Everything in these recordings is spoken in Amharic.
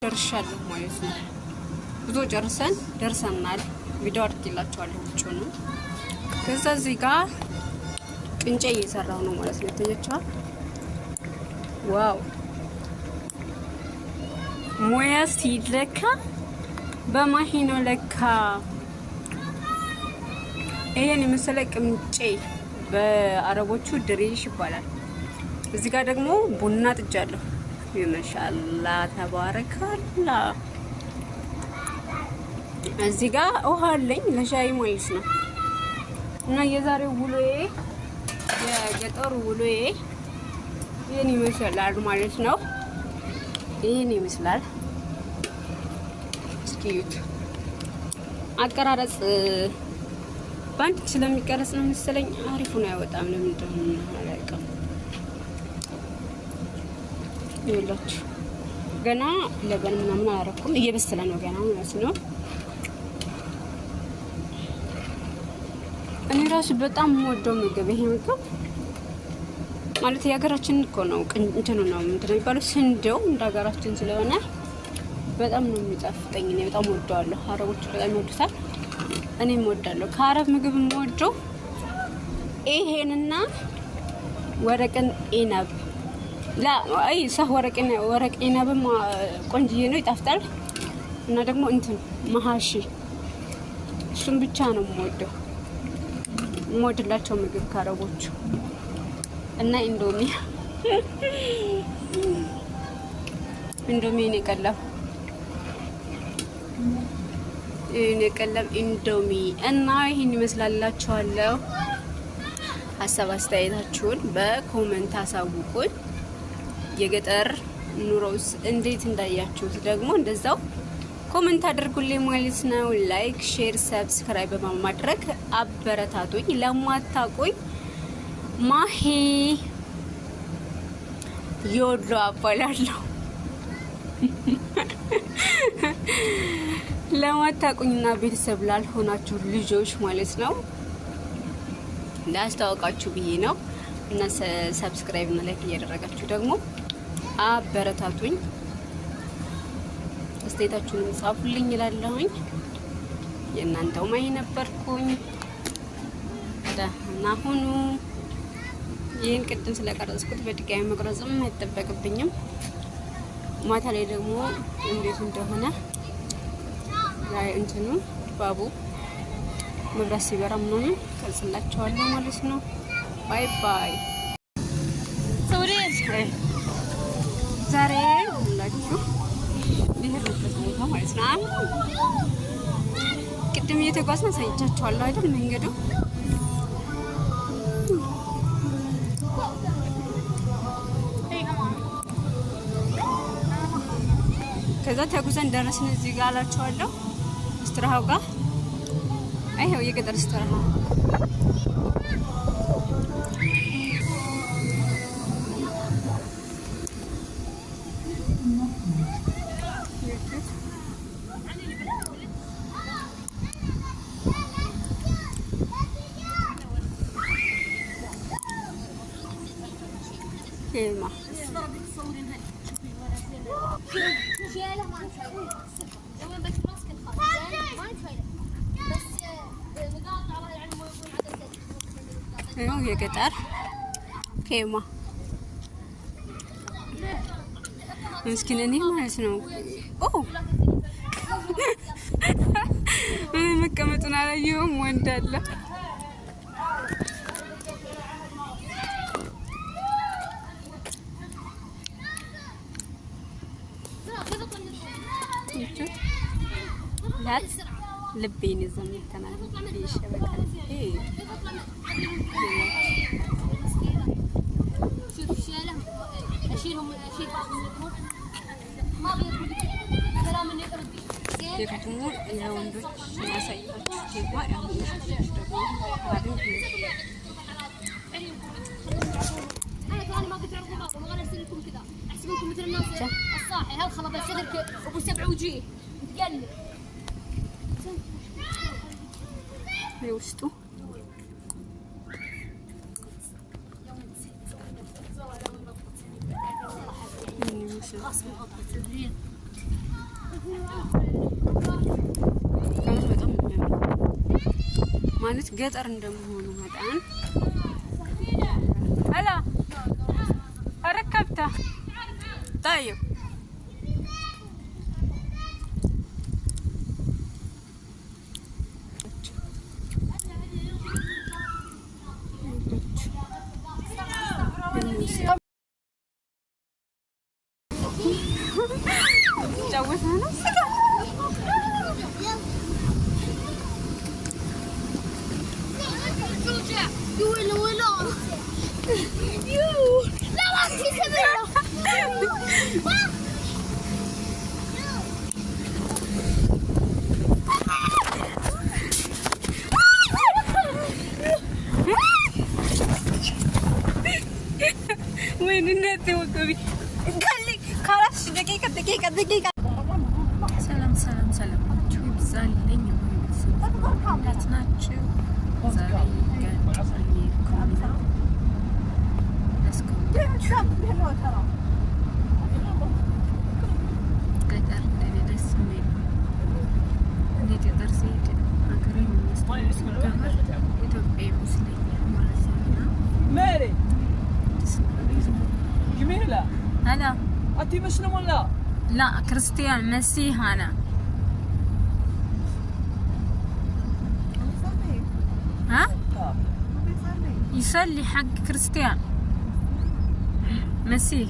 ደርሻለሁ ማለት ነው። ብዙ ደርሰናል። ቪዲዮ አድርጌላችኋለሁ ውጪውን። ከዛ እዚህ ጋር ቅንጨ እየሰራው ነው ማለት ነው። ይታያችኋል። ዋው ሙያ ሲለካ በማሂኖ ለካ። ይሄን የመሰለ ቅንጨ በአረቦቹ ድሬሽ ይባላል። እዚህ ጋር ደግሞ ቡና ጥጃለሁ። ማሻአላ ተባረካላ። እዚህ ጋር ውሃ አለኝ ለሻይ ማለት ነው። እና የዛሬው ውሎዬ የገጠሩ ውሎዬ ይሄን ይመስላል ማለት ነው። ይሄን ይመስላል። እስኪዩት አቀራረጽ ባንድ ስለሚቀረጽ ነው መሰለኝ አሪፍ ነው። አይወጣም ለምንድን ነው አላውቅም። ይኸውላችሁ ገና ለበን ምናምን አላረኩም። እየበሰለ ነው ገና ማለት ነው። እኔ ራሱ በጣም የምወደው ምግብ ይሄ ምግብ ማለት የሀገራችን እኮ ነው። እንትኑ ነው ምንድነው የሚባለው ስንዴው እንደ ሀገራችን ስለሆነ በጣም ነው የሚጣፍጠኝ። እኔ በጣም ወደዋለሁ። አረቦቹ በጣም ይወዱታል፣ እኔም እወዳለሁ። ከአረብ ምግብ የምወደው ይሄንና ወረቅን ኢነብ አይ ሰህ ወረቅ ኢነብም ቆንጅዬ ነው ይጣፍጣል። እና ደግሞ እንትን መሀሺ እሱም ብቻ ነው የምወድላቸው ምግብ ከአረቦቹ። እና ኢንዶሚ ነው ቀለብ ኢንዶሚ እና ይሄን ይመስላልላችኋለሁ። ሀሳብ አስተያየታችሁን በኮሜንት አሳውቁኝ። የገጠር ኑሮስ እንዴት እንዳያችሁት ደግሞ እንደዛው ኮሜንት አድርጉልኝ ማለት ነው። ላይክ፣ ሼር፣ ሰብስክራይብ በማድረግ አበረታቱኝ። ለማታውቁኝ ማሂ ዮሎ አባላለሁ። ለማታውቁኝና ቤተሰብ ላልሆናችሁ ልጆች ማለት ነው ላስተዋውቃችሁ ብዬ ነው። እና ሰብስክራይብ እና ላይክ እያደረጋችሁ ደግሞ አበረታቱኝ። አስተያየታችሁን ጻፉልኝ እላለሁኝ። የእናንተው ማይ ነበርኩኝ። ደህና ሁኑ። ይህን ቅድም ስለቀረጽኩት በድጋሚ መቅረጽም አይጠበቅብኝም። ማታ ላይ ደግሞ እንዴት እንደሆነ ላይ እንትኑ ባቡ መብራት ሲበራ ምናምን ቀርጽላችኋለሁ ማለት ነው። ባይ ባይ። ዛሬ ሁላችሁ ሊሄድበት ቦታ ማለት ነው። ቅድም እየተጓዝን አሳይቻችኋለሁ አይደል መንገዱ። ከዛ ተጉዘን ደረስን እዚህ ጋር አላችኋለሁ። እስትራሃው ጋር አይሄው የገጠር እስትራሃ كلمة ايوه يا قطر كيما مسكين اني ما اسمه اوه انا مكمتون على يوم وين داله لبيني زميل كمان في شبكة ايه شوف شيلهم اشيلهم اشيل بعض من الكوب ما بيدخل كلام اني ردي يكتمو يا وندوش ما سايقه كيف ما يعملوا انا كمان ما قلت لكم ما غير لكم كذا احسبكم مثل الناس الصاحي هذا خلط صدرك ابو 7 وجيه تقلب يوستو خلاص من ማለት ገጠር እንደመሆኑ መጠን هلا ركبته طيب وين النت وقبي خليك خلاص دقيقة سلام شو بزالين እንዴት ናችሁ? ዛሬ هلا أنت مسلم ولا؟ لا كريستيان مسيح أنا. ها؟ يصلي حق كريستيان مسيح.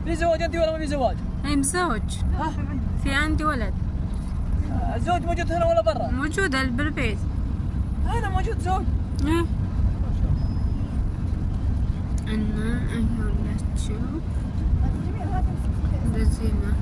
في زواج أنت ولا ما في زواج؟ أي مزوج. في عندي ولد. الزوج موجود هنا ولا برا؟ موجود بالبيت. هنا موجود زوج. إيه. أنا أقول لك شو. بزينة.